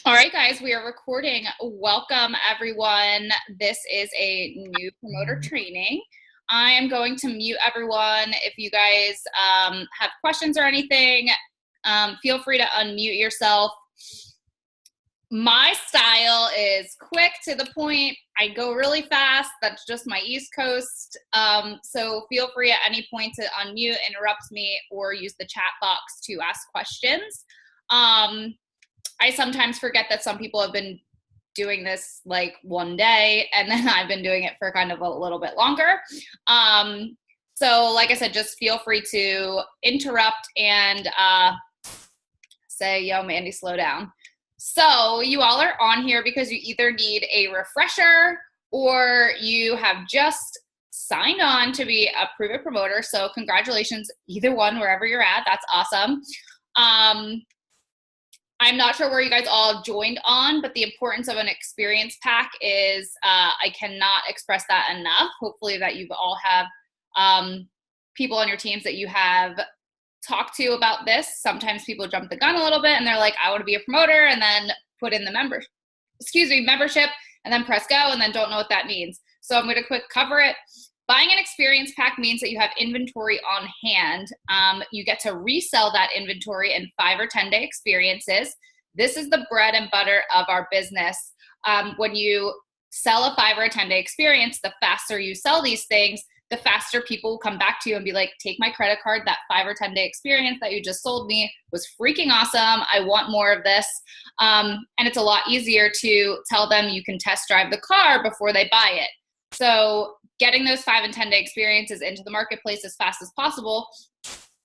All right, guys, we are recording. Welcome, everyone. This is a new promoter training. I am going to mute everyone. If you guys have questions or anything, feel free to unmute yourself. My style is quick to the point. I go really fast. That's just my East Coast. So feel free at any point to unmute, interrupt me, or use the chat box to ask questions. I sometimes forget that some people have been doing this like one day, and then I've been doing it for kind of a little bit longer. So like I said, just feel free to interrupt and say, yo, Mandy, slow down. So you all are on here because you either need a refresher or you have just signed on to be a Prove It promoter. So congratulations, either one, wherever you're at. That's awesome. I'm not sure where you guys all joined on, but the importance of an experience pack is, I cannot express that enough. Hopefully that you've all have people on your teams that you have talked to about this. Sometimes people jump the gun a little bit and they're like, I want to be a promoter, and then put in the membership, and then press go, and then don't know what that means. So I'm going to quick cover it. Buying an experience pack means that you have inventory on hand. You get to resell that inventory in 5 or 10-day experiences. This is the bread and butter of our business. When you sell a 5 or a 10-day experience, the faster you sell these things, the faster people will come back to you and be like, take my credit card. That 5 or 10-day experience that you just sold me was freaking awesome. I want more of this. And it's a lot easier to tell them you can test drive the car before they buy it. So getting those 5 and 10-day experiences into the marketplace as fast as possible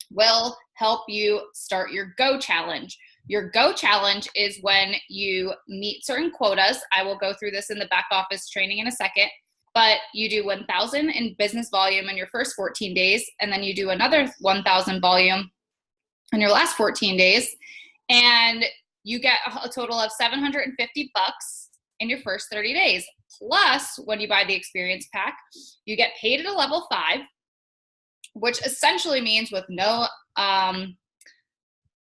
will help you start your Go Challenge. Your Go Challenge is when you meet certain quotas. I will go through this in the back office training in a second, but you do 1,000 in business volume in your first 14 days, and then you do another 1,000 volume in your last 14 days, and you get a total of $750 in your first 30 days. Plus, when you buy the experience pack, you get paid at a level 5, which essentially means with no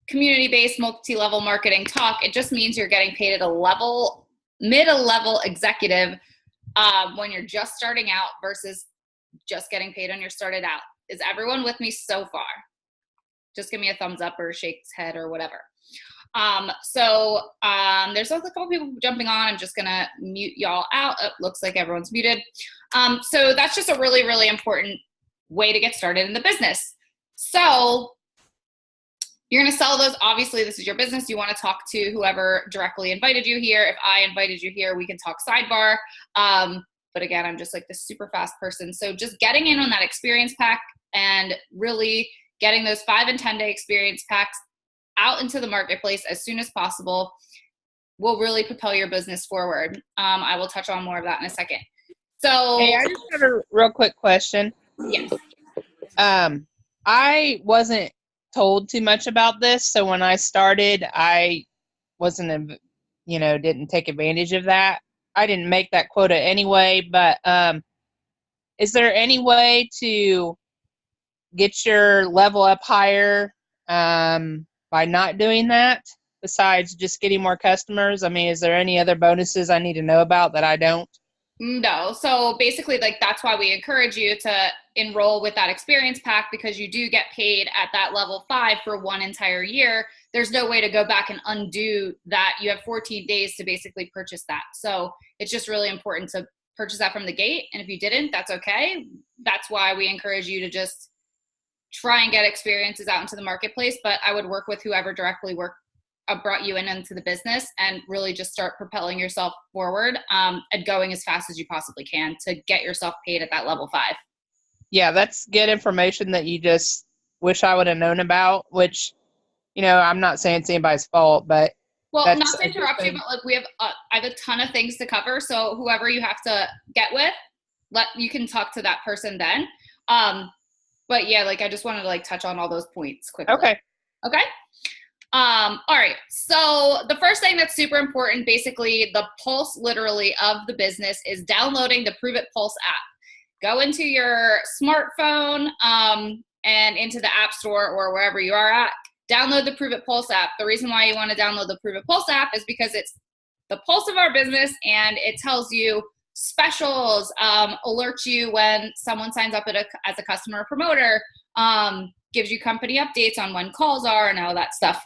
community-based multi-level marketing talk, it just means you're getting paid at a level, mid-level executive when you're just starting out versus just getting paid when you're started out. Is everyone with me so far? Just give me a thumbs up or shake his head or whatever. There's a couple people jumping on. I'm just gonna mute y'all out. It looks like everyone's muted. So that's just a really, really important way to get started in the business. So you're gonna sell those. Obviously, this is your business. You wanna talk to whoever directly invited you here. If I invited you here, we can talk sidebar. But again, I'm just like this super fast person. So just getting in on that experience pack and really getting those 5 and 10-day experience packs out into the marketplace as soon as possible will really propel your business forward. I will touch on more of that in a second. So, hey, I just have a real quick question. Yes. I wasn't told too much about this, so when I started, I wasn't, didn't take advantage of that. I didn't make that quota anyway, but is there any way to get your level up higher by not doing that besides just getting more customers? I mean, is there any other bonuses I need to know about that I don't? No. So basically, like, that's why we encourage you to enroll with that experience pack, because you do get paid at that level 5 for one entire year. There's no way to go back and undo that. You have 14 days to basically purchase that. So it's just really important to purchase that from the gate. And if you didn't, that's okay. That's why we encourage you to just try and get experiences out into the marketplace. But I would work with whoever directly brought you into the business and really just start propelling yourself forward and going as fast as you possibly can to get yourself paid at that level 5. Yeah, that's good information that you just wish I would have known about, which, I'm not saying it's anybody's fault, but well, not to interrupt you, but like I have a ton of things to cover. So whoever you have to get with, you can talk to that person then. But yeah, like I just wanted to like touch on all those points quickly. Okay. All right. So the first thing that's super important, basically the pulse literally of the business, is downloading the Prove It Pulse app. Go into your smartphone and into the App Store or wherever you are at. download the Prove It Pulse app. The reason why you want to download the Prove It Pulse app is because it's the pulse of our business, and it tells you specials, alerts you when someone signs up as a customer or promoter, gives you company updates on when calls are and all that stuff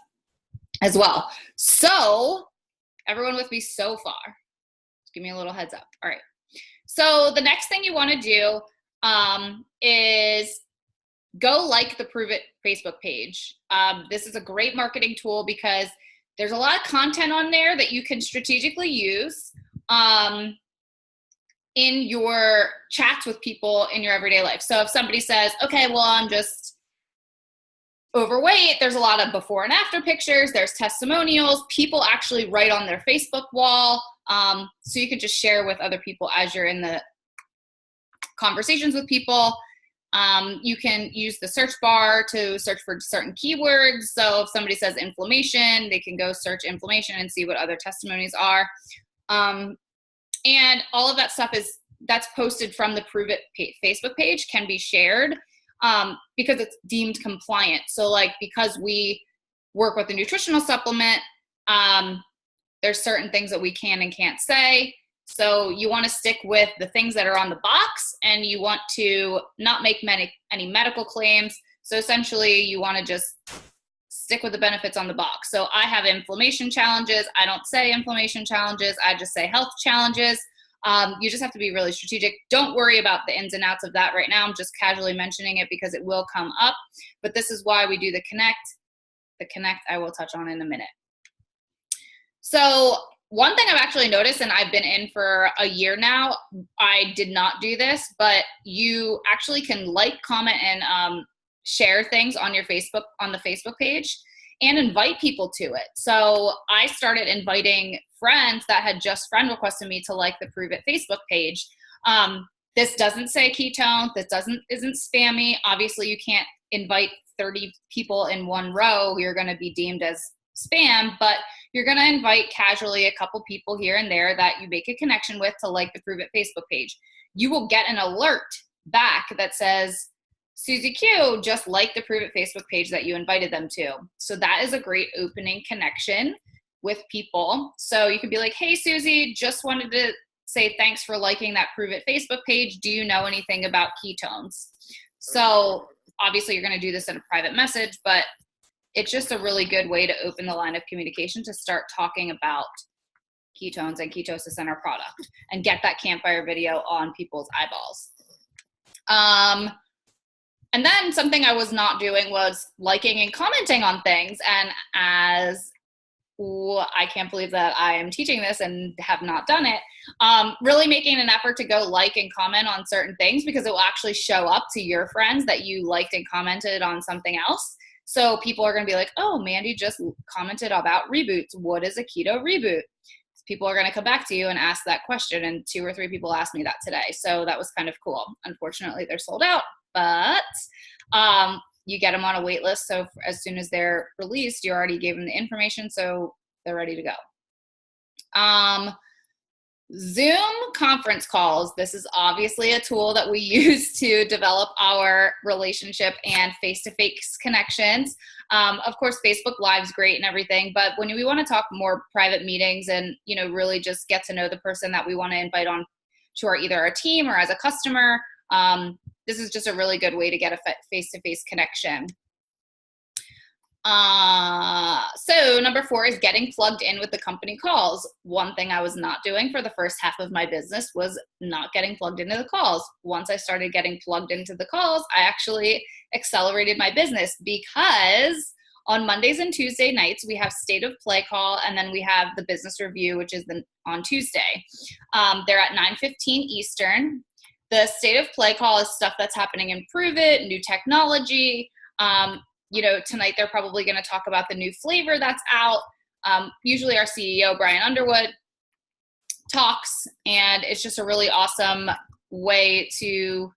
as well. So everyone with me so far? Just give me a little heads up. All right. So the next thing you want to do is go like the Prove It Facebook page. This is a great marketing tool because there's a lot of content on there that you can strategically use in your chats with people in your everyday life. So if somebody says, okay, well, I'm just overweight, there's a lot of before and after pictures, there's testimonials, people actually write on their Facebook wall. So you could just share with other people as you're in the conversations with people. You can use the search bar to search for certain keywords. So if somebody says inflammation, they can go search inflammation and see what other testimonies are. And all of that stuff that's posted from the Prove It Facebook page can be shared because it's deemed compliant. So like, because we work with a nutritional supplement, there's certain things that we can and can't say. So you want to stick with the things that are on the box, and you want to not make any medical claims. So essentially you want to just stick with the benefits on the box. So I have inflammation challenges. I don't say inflammation challenges. I just say health challenges. You just have to be really strategic. Don't worry about the ins and outs of that right now. I'm just casually mentioning it because it will come up. But this is why we do the connect. The connect I will touch on in a minute. So one thing I've actually noticed, and I've been in for a year now, I did not do this, but you actually can like, comment, and share things on your Facebook, on the Facebook page, and invite people to it. So I started inviting friends that had just friend requested me to like the Prove It Facebook page. This doesn't say ketone. This isn't spammy. Obviously, you can't invite 30 people in one row. You're going to be deemed as spam, but you're going to invite casually a couple people here and there that you make a connection with to like the Prove It Facebook page. You will get an alert back that says, Susie Q just liked the Prove It Facebook page that you invited them to. So that is a great opening connection with people. So you could be like, hey, Susie, just wanted to say thanks for liking that Prove It Facebook page. Do you know anything about ketones? So obviously you're going to do this in a private message, but it's just a really good way to open the line of communication to start talking about ketones and ketosis in our product and get that campfire video on people's eyeballs. And then something I was not doing was liking and commenting on things. And I can't believe that I am teaching this and have not done it, really making an effort to go like and comment on certain things, because it will actually show up to your friends that you liked and commented on something else. So people are going to be like, oh, Mandy just commented about reboots. What is a keto reboot? People are going to come back to you and ask that question. And 2 or 3 people asked me that today. So that was kind of cool. Unfortunately, they're sold out, but you get them on a wait list. So as soon as they're released, you already gave them the information. So they're ready to go. Zoom conference calls. This is obviously a tool that we use to develop our relationship and face-to-face connections. Of course, Facebook Live's great and everything, but when we want to talk more private meetings and, really just get to know the person that we want to invite on to either our team or as a customer, this is just a really good way to get a face-to-face connection. So number 4 is getting plugged in with the company calls. One thing I was not doing for the first half of my business was not getting plugged into the calls. Once I started getting plugged into the calls, I actually accelerated my business, because on Mondays and Tuesday nights, we have State of Play call, and then we have the business review, which is on Tuesday. They're at 9:15 Eastern. The State of Play call is stuff that's happening in Prove It, new technology. Tonight they're probably going to talk about the new flavor that's out. Usually our CEO, Brian Underwood, talks, and it's just a really awesome way to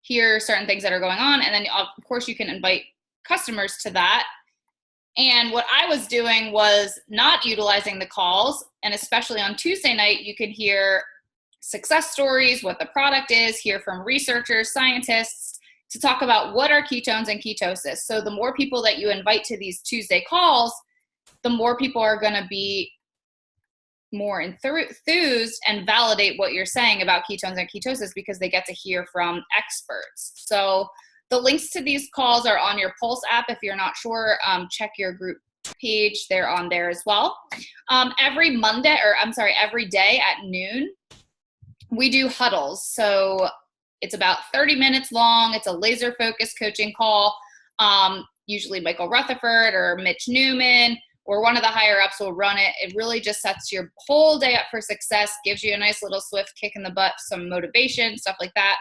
hear certain things that are going on. And then, of course, you can invite customers to that. And what I was doing was not utilizing the calls, and especially on Tuesday night, you can hear success stories, what the product is, hear from researchers, scientists, to talk about what are ketones and ketosis. So the more people that you invite to these Tuesday calls, the more people are going to be more enthused and validate what you're saying about ketones and ketosis because they get to hear from experts. So the links to these calls are on your Pulse app. If you're not sure, check your group page. They're on there as well. Every day at noon, we do huddles. So it's about 30 minutes long. It's a laser focused coaching call. Usually Michael Rutherford or Mitch Newman or one of the higher ups will run it. It really just sets your whole day up for success, gives you a nice little swift kick in the butt, some motivation, stuff like that.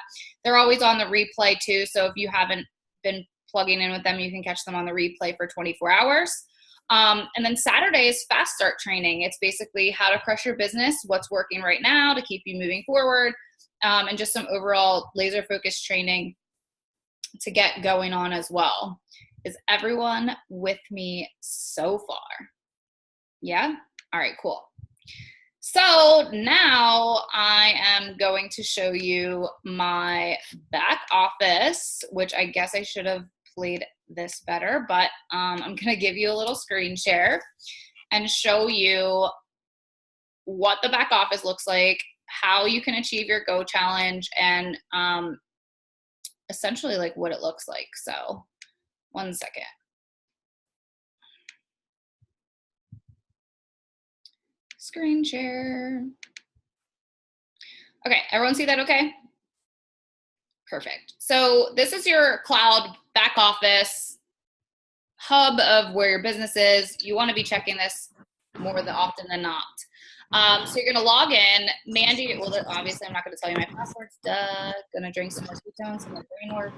They're always on the replay too. So if you haven't been plugging in with them, you can catch them on the replay for 24 hours. And then Saturday is fast start training. It's basically how to crush your business, what's working right now to keep you moving forward, and just some overall laser focused training to get going on as well. Is everyone with me so far? Yeah? All right, cool. So now I am going to show you my back office, which I guess I should have played this better, but I'm going to give you a little screen share and show you what the back office looks like, how you can achieve your Go challenge, and essentially like what it looks like. So 1 second. Screen share. Okay, everyone see that okay? Perfect. So this is your cloud back office hub of where your business is. You want to be checking this more often than not. So you're going to log in. Mandy, well, obviously I'm not going to tell you my passwords. Going to drink some more ketones, some more brain work.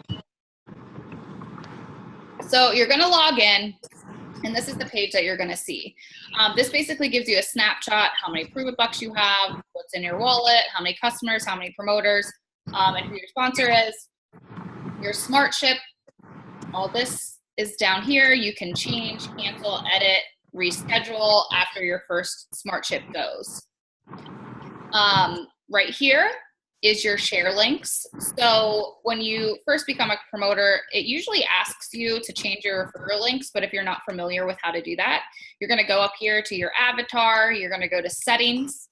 So you're going to log in, and this is the page that you're going to see. This basically gives you a snapshot, how many Prove It bucks you have, what's in your wallet, how many customers, how many promoters, and who your sponsor is, your Smart Ship. All this is down here. You can change, cancel, edit, reschedule after your first Smart Ship goes. Right here is your share links. So when you first become a promoter, it usually asks you to change your referral links, but if you're not familiar with how to do that, you're going to go up here to your avatar, you're going to go to settings,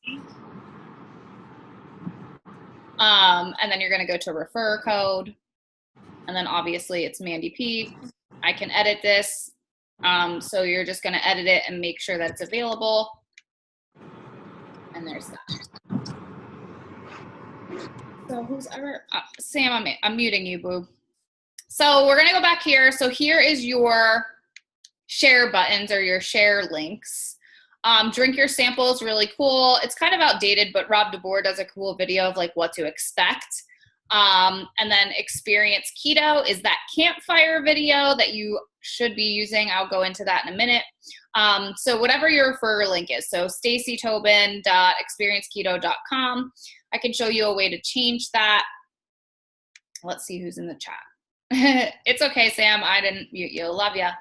and then you're going to go to refer code, and then obviously it's Mandy P. I can edit this, so you're just going to edit it and make sure that it's available, and there's that. So who's ever, Sam, I'm muting you, boo. So we're going to go back here. So here is your share buttons or your share links. Drink Your Sample is really cool. It's kind of outdated, but Rob DeBoer does a cool video of like what to expect. And then Experience Keto is that campfire video that you should be using. I'll go into that in a minute. So whatever your referrer link is, so stacytobin.experienceketo.com. I can show you a way to change that. Let's see who's in the chat. It's okay, Sam. I didn't mute you. Love ya.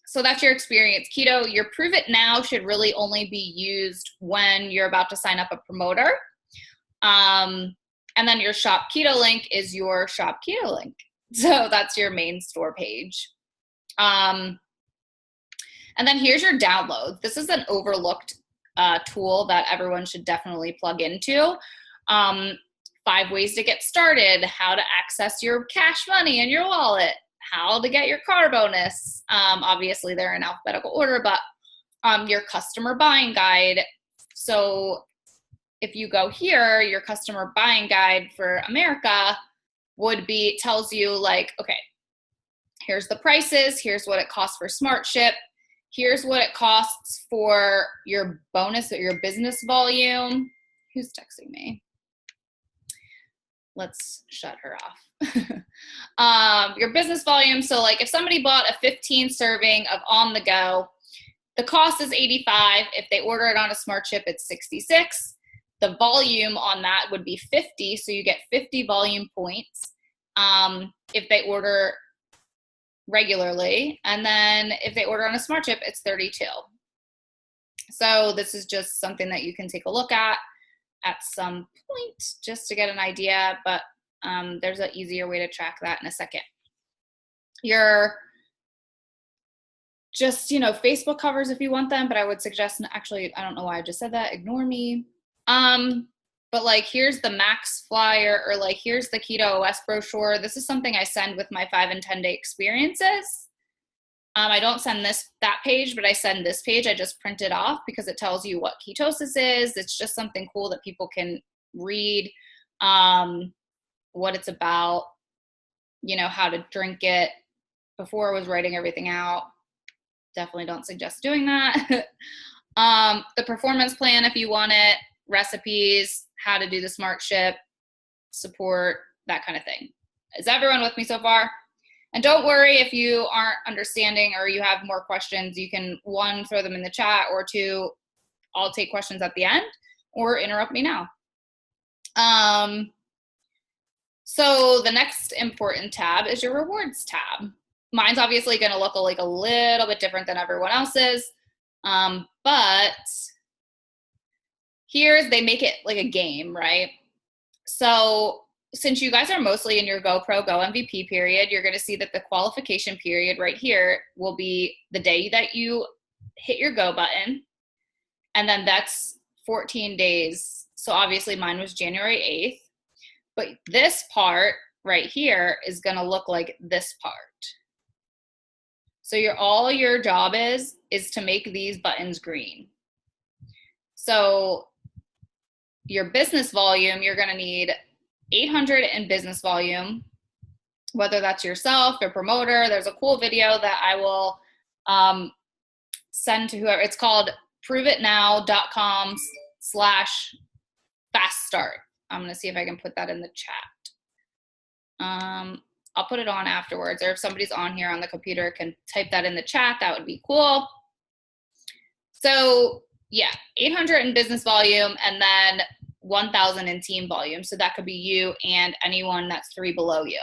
So that's your Experience Keto. Your Prove It Now should really only be used when you're about to sign up a promoter. And then your Shop Keto link is your Shop Keto link. So that's your main store page. And then here's your downloads. This is an overlooked tool that everyone should definitely plug into. 5 ways to get started, how to access your cash money in your wallet, how to get your car bonus. Obviously they're in alphabetical order, but your customer buying guide. So if you go here, your customer buying guide for America would be, tells you like, okay, here's the prices, here's what it costs for Smart Ship, here's what it costs for your bonus or your business volume. Who's texting me? Let's shut her off. Your business volume. So like if somebody bought a 15 serving of On The Go, the cost is $85. If they order it on a Smart Ship, it's $66. The volume on that would be 50. So you get 50 volume points if they order regularly. And then if they order on a Smart Ship, it's 32. So this is just something that you can take a look at some point just to get an idea. But There's an easier way to track that in a second. Your just, Facebook covers if you want them, but I would suggest, actually, I don't know why I just said that, ignore me. But like, here's the Max flyer, or like, here's the Keto OS brochure. This is something I send with my 5 and 10 day experiences. I don't send that page, but I send this page. I just print it off because it tells you what ketosis is. It's just something cool that people can read, what it's about, how to drink it. Before I was writing everything out. Definitely don't suggest doing that. The performance plan, if you want it, recipes, how to do the smart ship, support, that kind of thing. Is everyone with me so far? And don't worry if you aren't understanding or you have more questions. You can, 1, throw them in the chat, or 2, I'll take questions at the end, or interrupt me now. So the next important tab is your rewards tab. Mine's obviously going to look like a little bit different than everyone else's. But they make it like a game, right? So since you guys are mostly in your GoPro Go MVP period, you're going to see that the qualification period right here will be the day that you hit your go button. And then that's 14 days. So obviously mine was January 8th. But this part right here is going to look like this part. So all your job is to make these buttons green. So your business volume, you're going to need 800 in business volume, whether that's yourself or promoter. There's a cool video that I will send to whoever. It's called proveitnow.com/fast start. I'm going to see if I can put that in the chat. I'll put it on afterwards, or if somebody's on here on the computer can type that in the chat, that would be cool. So yeah, 800 in business volume, and then 1,000 in team volume. So that could be you and anyone that's 3 below you.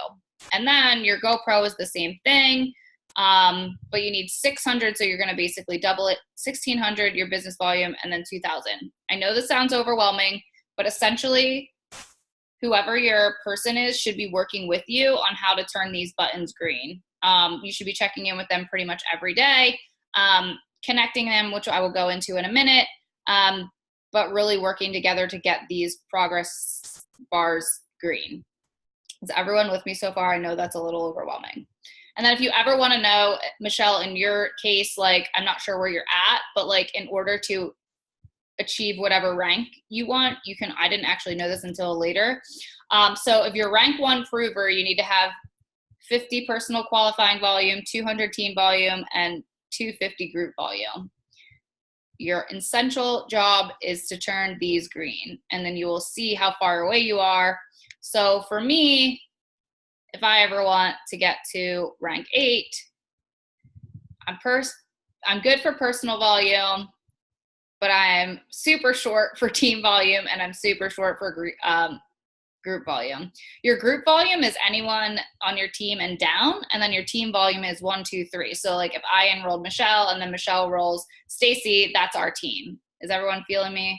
And then your GoPro is the same thing, but you need 600, so you're going to basically double it. 1,600 your business volume, and then 2,000. I know this sounds overwhelming, but essentially whoever your person is should be working with you on how to turn these buttons green. You should be checking in with them pretty much every day, connecting them, which I will go into in a minute, but really working together to get these progress bars green. Is everyone with me so far? I know that's a little overwhelming. And then if you ever want to know, Michelle, in your case, like, I'm not sure where you're at, but like, in order to achieve whatever rank you want, you can, I didn't actually know this until later. So if you're rank 1 prover, you need to have 50 personal qualifying volume, 200 team volume, and 250 group volume. Your essential job is to turn these green, and then you will see how far away you are. So for me, if I ever want to get to rank 8, I'm good for personal volume, but I'm super short for team volume, and I'm super short for group volume. Your group volume is anyone on your team and down, and then your team volume is 1, 2, 3. So like if I enrolled Michelle and then Michelle rolls Stacy, that's our team. Is everyone feeling me?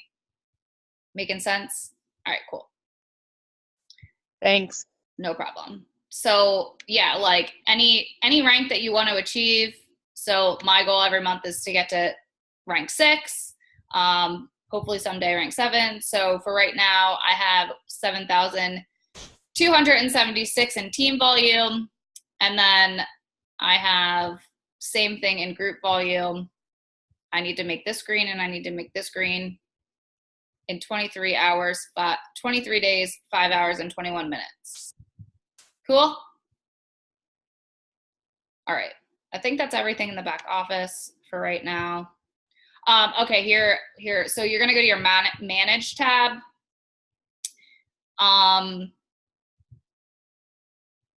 Making sense? All right, cool. Thanks. No problem. So yeah, like any rank that you want to achieve. So my goal every month is to get to rank 6. Hopefully someday rank 7. So for right now, I have 7,276 in team volume. And then I have same thing in group volume. I need to make this green, and I need to make this green in 23 hours, but 23 days, 5 hours, and 21 minutes. Cool? All right. I think that's everything in the back office for right now. Okay, here. So you're gonna go to your manage tab.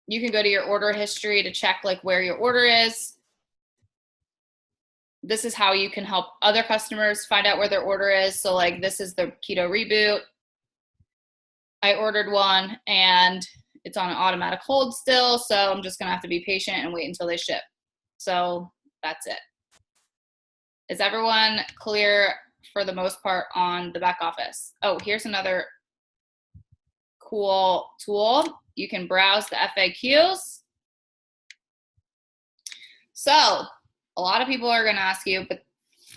You can go to your order history to check like where your order is. This is how you can help other customers find out where their order is. So like this is the Keto Reboot. I ordered one and it's on an automatic hold still. So I'm just gonna have to be patient and wait until they ship. So that's it. Is everyone clear for the most part on the back office? Oh, here's another cool tool. You can browse the FAQs. So a lot of people are going to ask you, but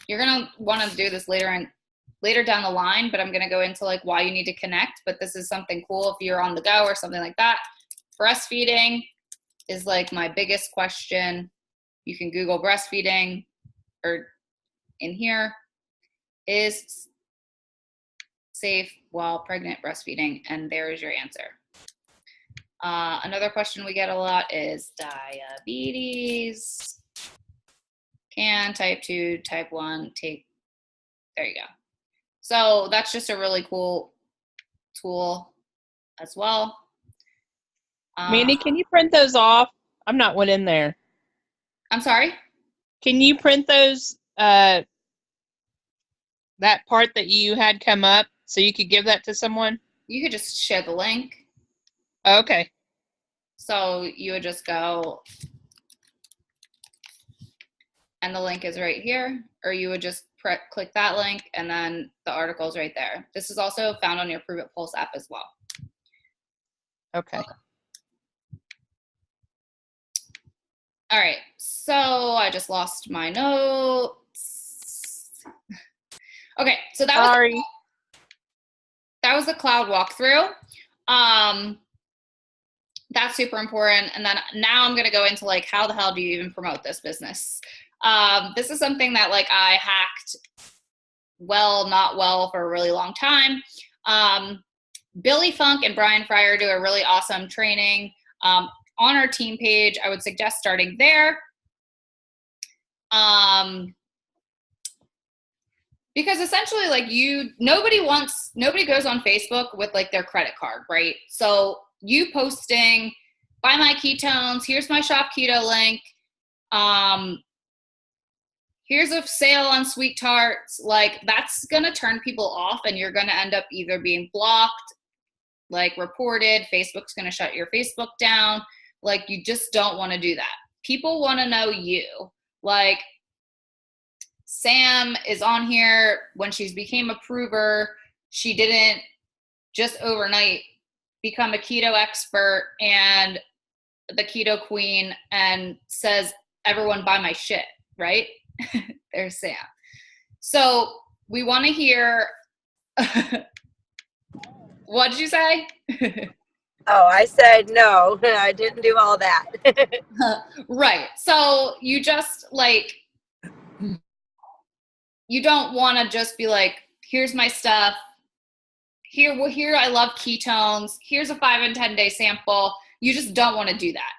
you're going to want to do this later down the line, but I'm going to go into like why you need to connect. But this is something cool if you're on the go or something like that. Breastfeeding is like my biggest question. You can Google breastfeeding, or in here is safe while pregnant breastfeeding, and there is your answer. Another question we get a lot is diabetes. Can type 2, type 1 take? There you go. So that's just a really cool tool as well. Mandy, can you print those off? I'm not one in there. I'm sorry? Can you print those, that part that you had come up so you could give that to someone? You could just share the link. Okay. So you would just go, and the link is right here, or you would just click that link and then the article is right there. This is also found on your Prove It Pulse app as well. Okay. All right, so I just lost my notes. Okay, so that was the cloud walkthrough. That's super important. And then now I'm going to go into like, how the hell do you even promote this business? This is something that like I hacked not well for a really long time. Billy Funk and Brian Fryer do a really awesome training on our team page. I would suggest starting there. Because essentially like nobody goes on Facebook with like their credit card, right? So you posting, buy my ketones, here's my shop keto link. Here's a sale on sweet tarts. Like that's going to turn people off, and you're going to end up either being blocked, like reported, Facebook's going to shut your Facebook down. Like you just don't want to do that. People want to know you. Like Sam is on here. When she became a prover, she didn't just overnight become a keto expert and the keto queen and says, everyone buy my shit, right? There's Sam. So we want to hear, what did you say? Oh, I said no, I didn't do all that. Right. So you just like, you don't want to just be like, here's my stuff. Here, I love ketones. Here's a 5 and 10 day sample. You just don't want to do that.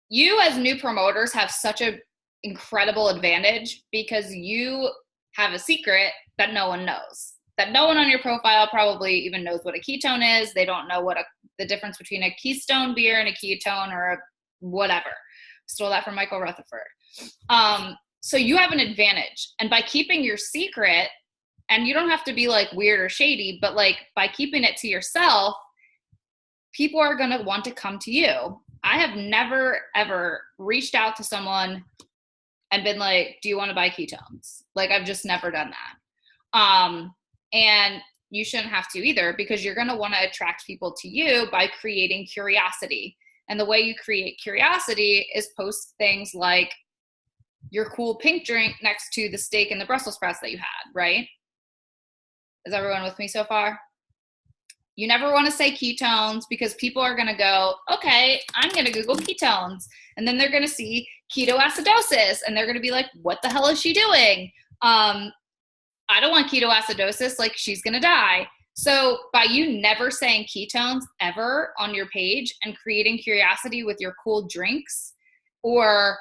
You as new promoters have such an incredible advantage because you have a secret that no one knows. That no one on your profile probably even knows what a ketone is. They don't know what the difference between a Keystone beer and a ketone or a whatever. Stole that from Michael Rutherford. So you have an advantage. And by keeping your secret, and you don't have to be like weird or shady, but like by keeping it to yourself, people are going to want to come to you. I have never, ever reached out to someone and been like, do you want to buy ketones? Like I've just never done that. And you shouldn't have to either, because you're going to want to attract people to you by creating curiosity. And the way you create curiosity is post things like your cool pink drink next to the steak and the Brussels sprouts that you had, right? Is everyone with me so far? You never want to say ketones because people are going to go, okay, I'm going to Google ketones. And then they're going to see ketoacidosis and they're going to be like, what the hell is she doing? I don't want ketoacidosis, like she's going to die. So by you never saying ketones ever on your page and creating curiosity with your cool drinks or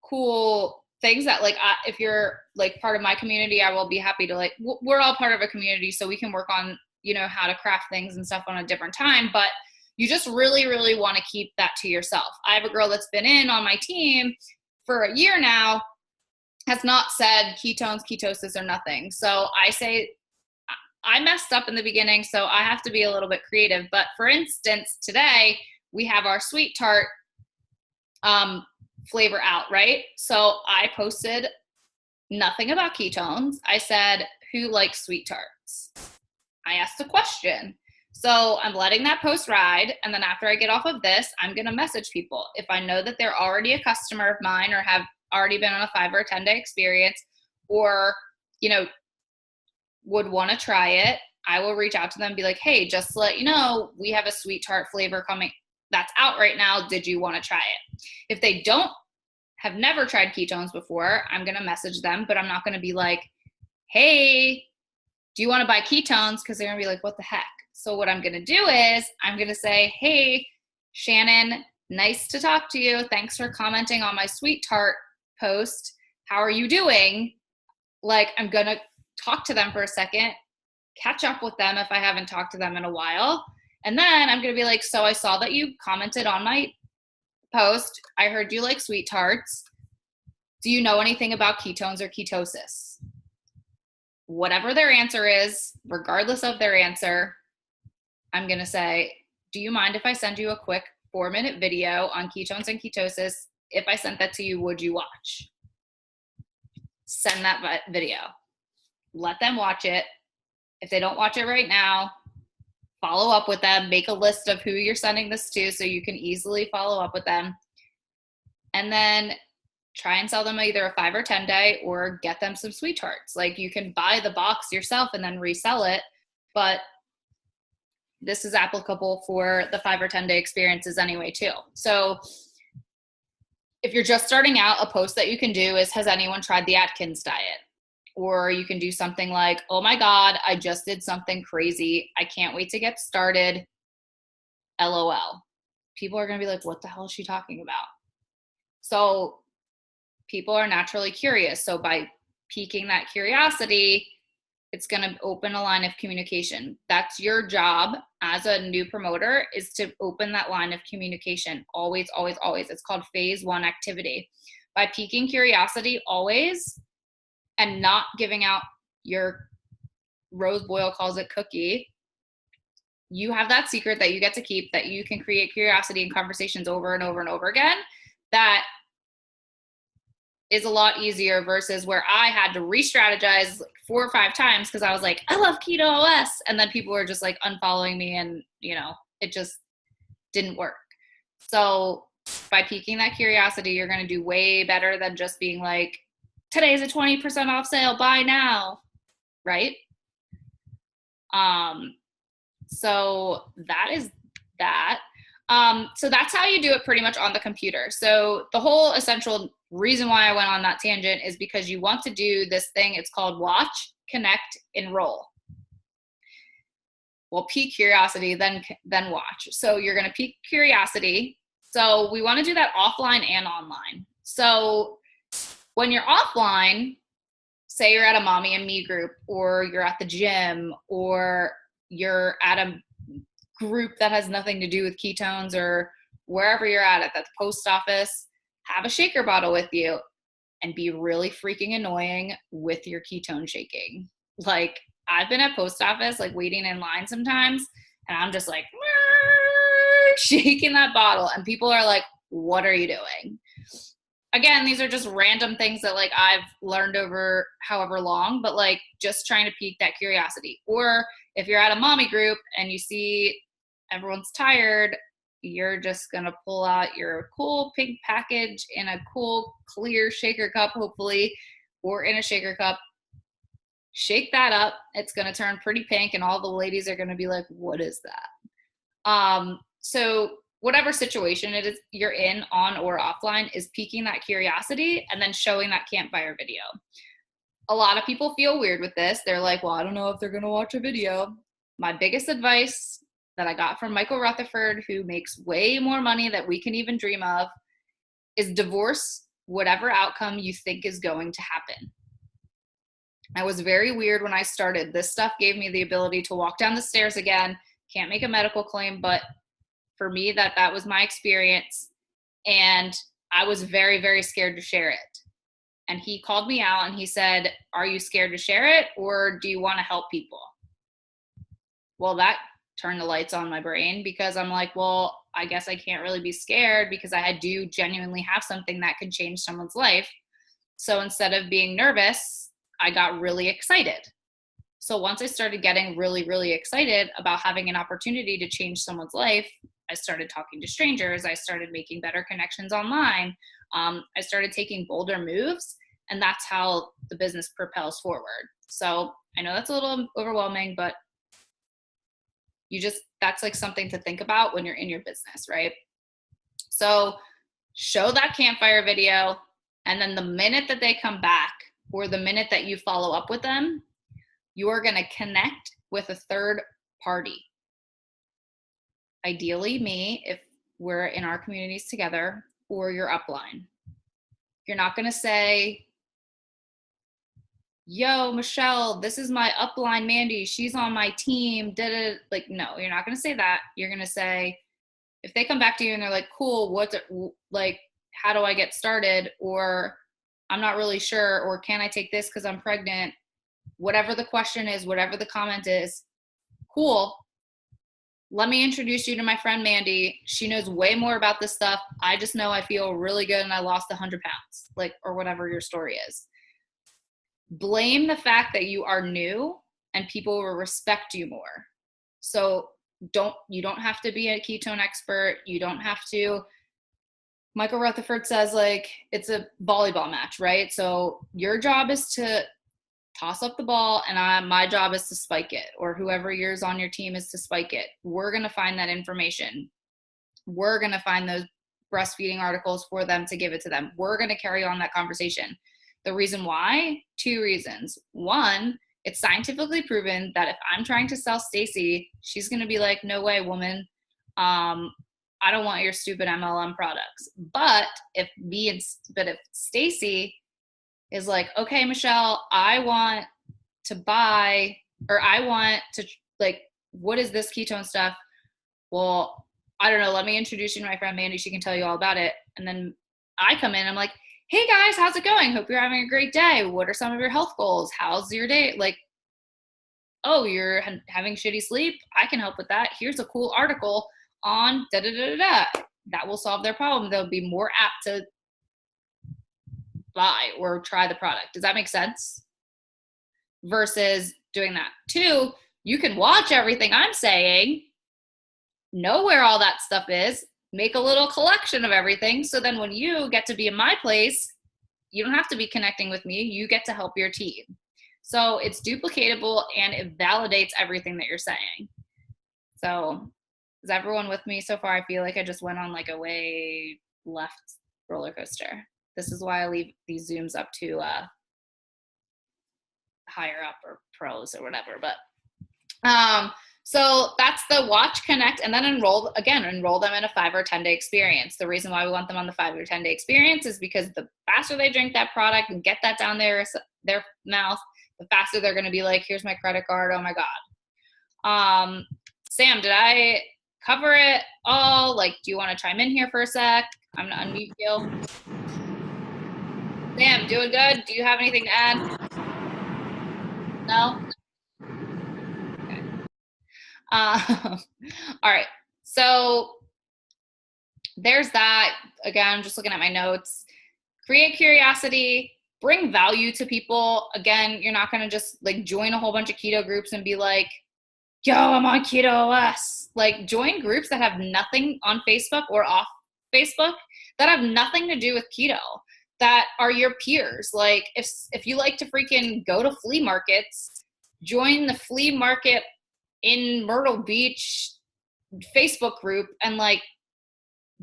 cool things that like, if you're like part of my community, I will be happy to like, we're all part of a community, so we can work on, you know, how to craft things and stuff on a different time. But you just really, really want to keep that to yourself. I have a girl that's been in on my team for a year now, has not said ketones, ketosis, or nothing. So I say, I messed up in the beginning, so I have to be a little bit creative. But for instance, today we have our sweet tart flavor out, right? So I posted nothing about ketones. I said, who likes sweet tarts? I asked a question. So I'm letting that post ride. And then after I get off of this, I'm going to message people. If I know that they're already a customer of mine or have already been on a 5 or 10 day experience, or, would want to try it, I will reach out to them and be like, hey, just to let you know, we have a sweet tart flavor coming that's out right now. Did you want to try it? If they have never tried ketones before, I'm going to message them, but I'm not going to be like, hey, do you want to buy ketones? Because they're going to be like, what the heck? So what I'm going to do is I'm going to say, hey, Shannon, nice to talk to you. Thanks for commenting on my sweet tart post. How are you doing? Like, I'm going to talk to them for a second, catch up with them if I haven't talked to them in a while. And then I'm going to be like, so I saw that you commented on my post. I heard you like sweet tarts. Do you know anything about ketones or ketosis? Whatever their answer is, regardless of their answer, I'm going to say, do you mind if I send you a quick 4-minute video on ketones and ketosis? If I sent that to you, would you watch? Send that video. Let them watch it. If they don't watch it right now, follow up with them. Make a list of who you're sending this to so you can easily follow up with them. And then try and sell them either a 5 or 10 day, or get them some sweet tarts. Like, you can buy the box yourself and then resell it, but this is applicable for the 5 or 10 day experiences anyway too. So if you're just starting out, a post that you can do is, has anyone tried the Atkins diet? Or you can do something like, oh my God, I just did something crazy. I can't wait to get started. LOL. People are going to be like, what the hell is she talking about? So people are naturally curious. So by piquing that curiosity, it's going to open a line of communication. That's your job as a new promoter, is to open that line of communication. Always, always, always. It's called phase 1 activity. By piquing curiosity always, and not giving out your, Rose Boyle calls it, cookie, you have that secret that you get to keep, that you can create curiosity in conversations over and over and over again. That is a lot easier versus where I had to re-strategize like 4 or 5 times because I was like, I love Keto OS. And then people were just like unfollowing me, and, it just didn't work. So by piquing that curiosity, you're going to do way better than just being like, today's a 20% off sale, buy now, right? So that is that. So that's how you do it pretty much on the computer. So the whole essential reason why I went on that tangent is because you want to do this thing. It's called watch, connect, enroll. Well, pique curiosity, then watch. So you're going to pique curiosity. So we want to do that offline and online. So when you're offline, say you're at a mommy and me group, or you're at the gym, or you're at a group that has nothing to do with ketones, or wherever you're at the post office, have a shaker bottle with you and be really freaking annoying with your ketone shaking. Like, I've been at post office, like waiting in line sometimes, and I'm just like shaking that bottle, and people are like, what are you doing? Again, these are just random things that like I've learned over however long, but like just trying to pique that curiosity. Or if you're at a mommy group and you see everyone's tired, you're just going to pull out your cool pink package in a cool clear shaker cup, hopefully, or in a shaker cup. Shake that up. It's going to turn pretty pink, and all the ladies are going to be like, what is that? So whatever situation it is you're in, on or offline, is piquing that curiosity and then showing that campfire video. A lot of people feel weird with this. They're like, well, I don't know if they're going to watch a video. My biggest advice that I got from Michael Rutherford, who makes way more money than we can even dream of, is divorce whatever outcome you think is going to happen. I was very weird when I started. This stuff gave me the ability to walk down the stairs again. Can't make a medical claim, but for me, that was my experience. And I was very, very scared to share it. And he called me out and he said, are you scared to share it, or do you want to help people? Well, that turned the lights on my brain, because I'm like, well, I guess I can't really be scared, because I do genuinely have something that could change someone's life. So instead of being nervous, I got really excited. So once I started getting really, really excited about having an opportunity to change someone's life, I started talking to strangers. I started making better connections online. I started taking bolder moves, and that's how the business propels forward. So I know that's a little overwhelming, but that's like something to think about when you're in your business, right? So show that campfire video, and then the minute that they come back, or the minute that you follow up with them, you are going to connect with a third party. Ideally me, if we're in our communities together, or your upline. You're not going to say, yo, Michelle, this is my upline, Mandy. She's on my team. Like, no, you're not going to say that. You're going to say, if they come back to you and they're like, cool, how do I get started? Or I'm not really sure, or can I take this because I'm pregnant? Whatever the question is, whatever the comment is, cool. Let me introduce you to my friend Mandy. She knows way more about this stuff. I just know I feel really good and I lost 100 pounds, like, or whatever your story is. Blame the fact that you are new, and people will respect you more. So you don't have to be a ketone expert. You don't have to. Michael Rutherford says, like, it's a volleyball match, right? So your job is to toss up the ball, and my job is to spike it, or whoever yours on your team is to spike it. We're going to find that information. We're going to find those breastfeeding articles for them to give it to them. We're going to carry on that conversation. The reason why? 2 reasons. One, it's scientifically proven that if I'm trying to sell Stacy, she's going to be like, no way, woman. I don't want your stupid MLM products. But if Stacy is like, okay, Michelle, I want to buy, or I want to, like, what is this ketone stuff? Well, I don't know. Let me introduce you to my friend Mandy. She can tell you all about it. And then I come in, I'm like, hey guys, how's it going? Hope you're having a great day. What are some of your health goals? How's your day? Like, oh, you're having shitty sleep? I can help with that. Here's a cool article on da-da-da-da-da. That will solve their problem. They'll be more apt to buy or try the product. Does that make sense? Versus doing that. 2, you can watch everything I'm saying, know where all that stuff is, make a little collection of everything. So then when you get to be in my place, you don't have to be connecting with me. You get to help your team. So it's duplicatable and it validates everything that you're saying. So is everyone with me so far? I feel like I just went on like a way left roller coaster. This is why I leave these Zooms up to higher up or pros or whatever. But so that's the watch, connect, and then enroll them in a 5 or 10 day experience. The reason why we want them on the 5 or 10 day experience is because the faster they drink that product and get that down their mouth, the faster they're going to be like, here's my credit card. Oh my God. Sam, did I cover it all? Like, do you want to chime in here for a sec? I'm going to unmute you. Sam, doing good? Do you have anything to add? No? Okay. All right. So there's that. Again, I'm just looking at my notes. Create curiosity, bring value to people. Again, you're not going to just like join a whole bunch of keto groups and be like, yo, I'm on Keto OS. Like, join groups that have nothing on Facebook or off Facebook that have nothing to do with keto, that are your peers. Like, if you like to freaking go to flea markets, join the flea market in Myrtle Beach Facebook group and like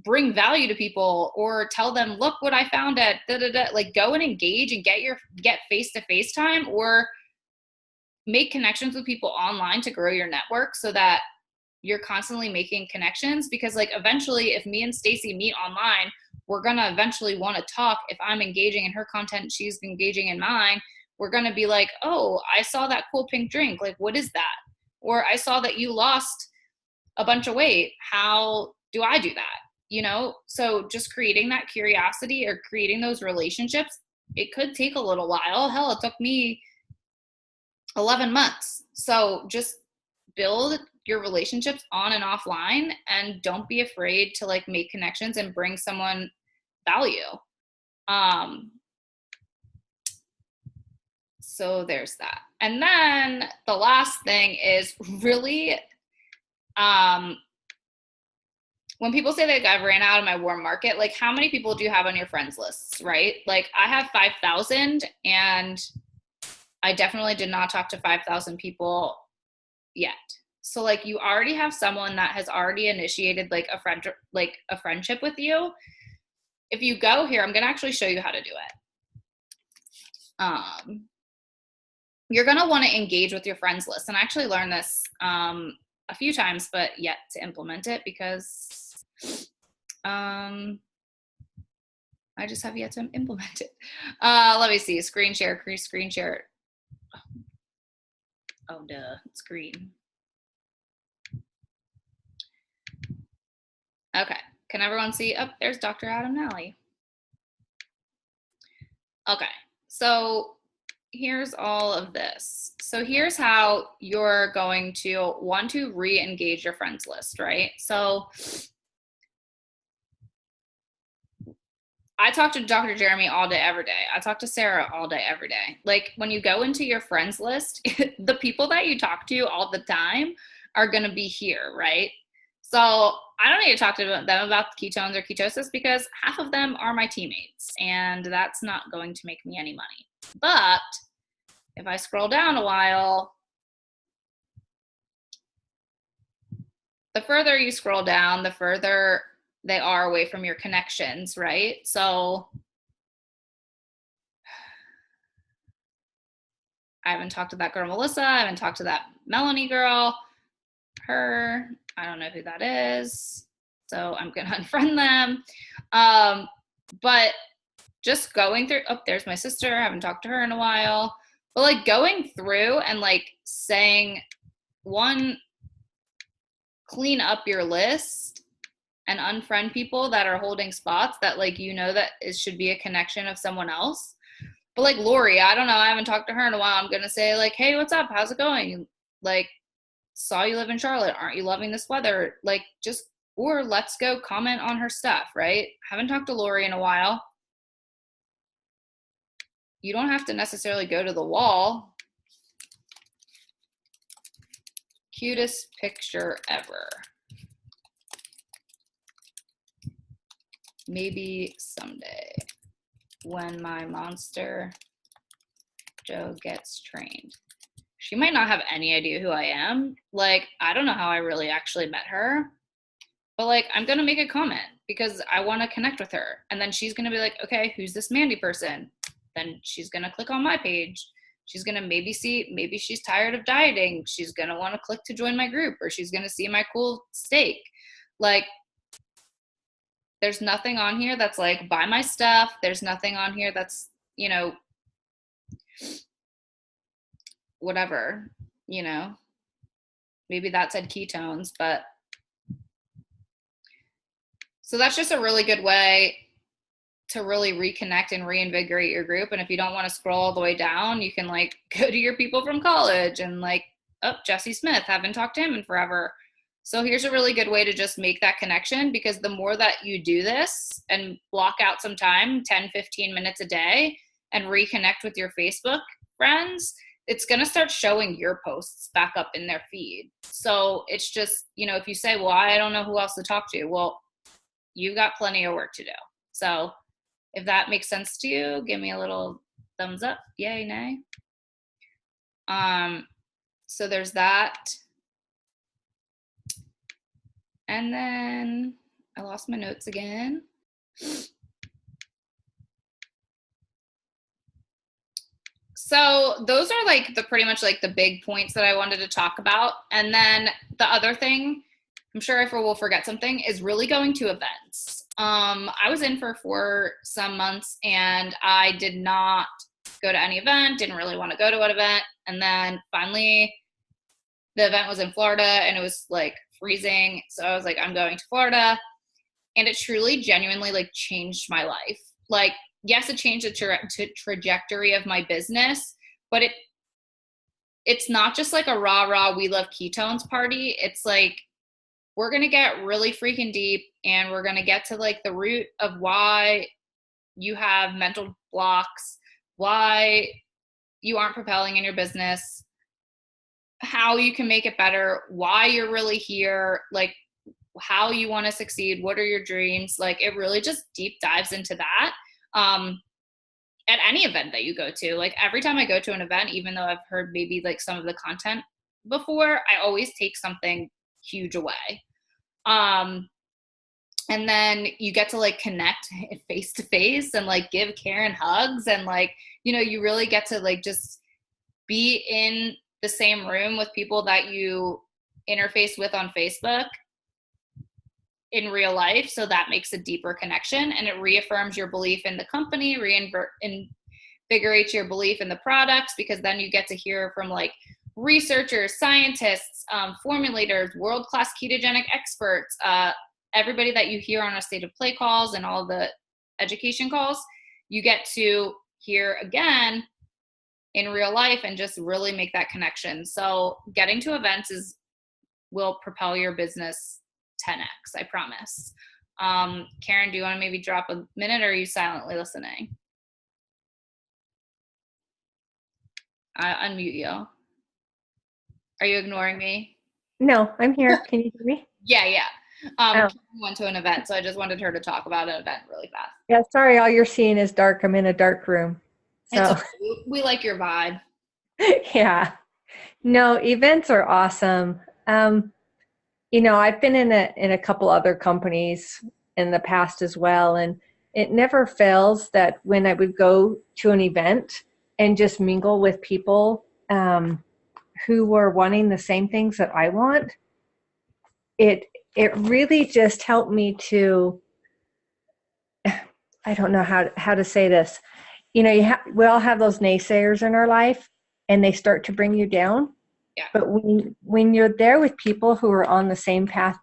bring value to people, or tell them, look what I found at da-da-da. Like, go and engage and get face-to-face time, or make connections with people online to grow your network so that you're constantly making connections. Because like, eventually if me and Stacy meet online, we're going to eventually want to talk. If I'm engaging in her content, she's engaging in mine, we're going to be like, oh, I saw that cool pink drink. Like, what is that? Or I saw that you lost a bunch of weight. How do I do that? You know? So just creating that curiosity or creating those relationships, it could take a little while. Hell, it took me 11 months. So just build your relationships on and offline, and don't be afraid to like make connections and bring someone value. So there's that. And then the last thing is really, when people say like I ran out of my warm market, like how many people do you have on your friends lists, right? Like I have 5,000 and I definitely did not talk to 5,000 people yet. So like you already have someone that has already initiated like a friendship with you. If you go here, I'm going to actually show you how to do it. You're going to want to engage with your friends list. And I actually learned this a few times, but yet to implement it because I just have yet to implement it. Let me see. Screen share. Oh, duh. It's green. Okay. Can everyone see? Oh, there's Dr. Adam Nally. Okay. So here's all of this. So here's how you're going to want to re-engage your friends list, right? So I talk to Dr. Jeremy all day, every day. I talk to Sarah all day, every day. Like when you go into your friends list, the people that you talk to all the time are going to be here, right? So I don't need to talk to them about ketones or ketosis because half of them are my teammates and that's not going to make me any money. But if I scroll down a while, the further you scroll down, the further they are away from your connections, right? So I haven't talked to that girl, Melissa. I haven't talked to that Melanie girl. Her, I don't know who that is. So I'm going to unfriend them. But just going through, oh, there's my sister. I haven't talked to her in a while. But like going through and like saying, one, clean up your list and unfriend people that are holding spots that like, you know, that it should be a connection of someone else. But like Lori, I don't know. I haven't talked to her in a while. I'm going to say like, hey, what's up? How's it going? Like, saw you live in Charlotte. Aren't you loving this weather? Like just, or let's go comment on her stuff, right? Haven't talked to Lori in a while. You don't have to necessarily go to the wall. Cutest picture ever. Maybe someday when my monster Joe gets trained. She might not have any idea who I am. Like, I don't know how I really actually met her. But like, I'm going to make a comment because I want to connect with her. And then she's going to be like, okay, who's this Mandy person? Then she's going to click on my page. She's going to maybe see, maybe she's tired of dieting. She's going to want to click to join my group, or she's going to see my cool steak. Like, there's nothing on here that's like, buy my stuff. There's nothing on here that's, you know, whatever, you know, maybe that said ketones, but so that's just a really good way to really reconnect and reinvigorate your group. And if you don't want to scroll all the way down, you can like go to your people from college and like, oh, Jesse Smith, haven't talked to him in forever. So here's a really good way to just make that connection, because the more that you do this and block out some time, 10, 15 minutes a day, and reconnect with your Facebook friends, it's going to start showing your posts back up in their feed. So it's just, you know, if you say, well, I don't know who else to talk to, well, you've got plenty of work to do. So if that makes sense to you, give me a little thumbs up. Yay, nay. So there's that. And then I lost my notes again. So those are like the pretty much like the big points that I wanted to talk about. And then the other thing, I'm sure I will forget something, is really going to events. I was in for some months and I did not go to any event, didn't really want to go to an event. And then finally the event was in Florida and it was like freezing. So I was like, I'm going to Florida. And it truly, genuinely like changed my life. Like, yes, it changed the trajectory of my business, but it's not just like a rah, we love ketones party. It's like, we're going to get really freaking deep and we're going to get to like the root of why you have mental blocks, why you aren't propelling in your business, how you can make it better, why you're really here, like how you want to succeed, what are your dreams. Like it really just deep dives into that. At any event that you go to, like every time I go to an event, even though I've heard maybe like some of the content before, I always take something huge away. And then you get to like connect face to face and like give Karen hugs. And like, you know, you really get to like just be in the same room with people that you interface with on Facebook in real life. So that makes a deeper connection, and it reaffirms your belief in the company, invigorates your belief in the products, because then you get to hear from like researchers, scientists, formulators, world-class ketogenic experts, everybody that you hear on our State of Play calls and all the education calls, you get to hear again in real life and just really make that connection. So getting to events will propel your business 10x, I promise. Karen, do you want to maybe drop a minute, or are you silently listening? I unmute you. Are you ignoring me? No, I'm here. Can you hear me? Yeah. Karen went to an event, so I just wanted her to talk about an event really fast. Yeah, sorry, all you're seeing is dark. I'm in a dark room. So It's okay. We like your vibe. yeah. No, events are awesome. You know, I've been in a couple other companies in the past as well, and it never fails that when I would go to an event and just mingle with people who were wanting the same things that I want, it really just helped me to, I don't know how to say this. You know, we all have those naysayers in our life, and they start to bring you down. Yeah. But when you're there with people who are on the same path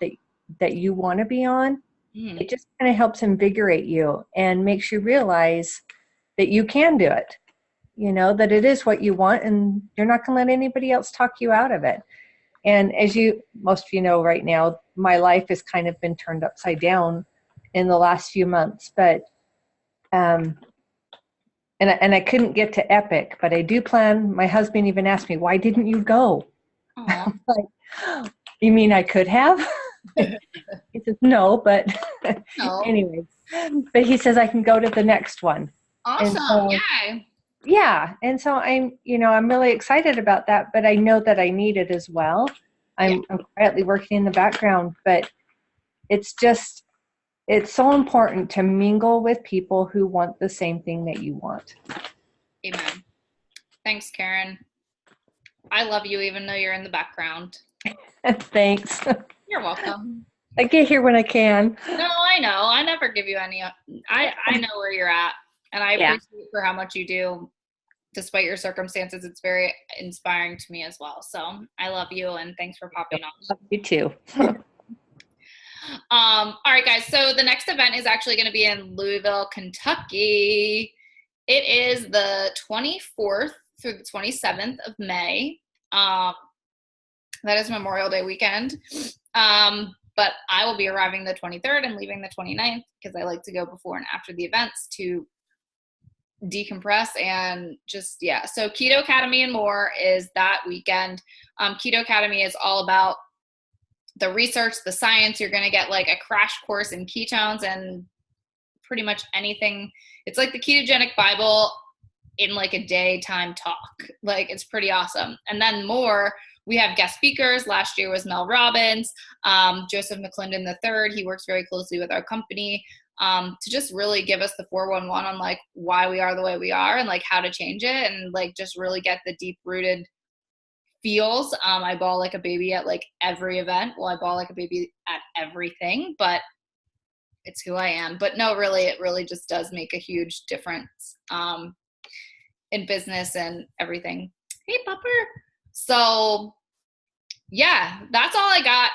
that you want to be on, it just kind of helps invigorate you and makes you realize that you can do it. You know, that it is what you want, and you're not going to let anybody else talk you out of it. And as most of you know right now, my life has kind of been turned upside down in the last few months. But and I couldn't get to Epic, but I do plan. My husband even asked me, "Why didn't you go?" I'm like, "You mean I could have?" He says, "No, but No. anyways." But he says I can go to the next one. Awesome! So, Yay! Yeah, and so I'm really excited about that. But I know that I need it as well. I'm quietly working in the background, but it's so important to mingle with people who want the same thing that you want. Amen. Thanks, Karen. I love you even though you're in the background. Thanks. You're welcome. I get here when I can. No, I know. I never give you any. I know where you're at, and I appreciate for how much you do, despite your circumstances. It's very inspiring to me as well. So I love you, and thanks for popping on. Love you too. All right, guys. So the next event is actually going to be in Louisville, Kentucky. It is the 24th through the 27th of May. That is Memorial Day weekend. But I will be arriving the 23rd and leaving the 29th, because I like to go before and after the events to decompress and just, So Keto Academy and More is that weekend. Keto Academy is all about the research, the science. You're going to get like a crash course in ketones and pretty much anything. It's like the ketogenic Bible in like a daytime talk. Like, it's pretty awesome. And then More, we have guest speakers. Last year was Mel Robbins, Joseph McClendon III. He works very closely with our company to just really give us the 411 on like why we are the way we are and like how to change it, and like just really get the deep rooted feels. I bawl like a baby at like every event. Well, I bawl like a baby at everything, but it's who I am. But no, really, it really just does make a huge difference in business and everything. Hey, Pupper. So yeah, that's all I got.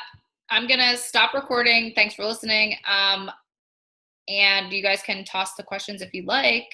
I'm going to stop recording. Thanks for listening. And you guys can toss the questions if you'd like.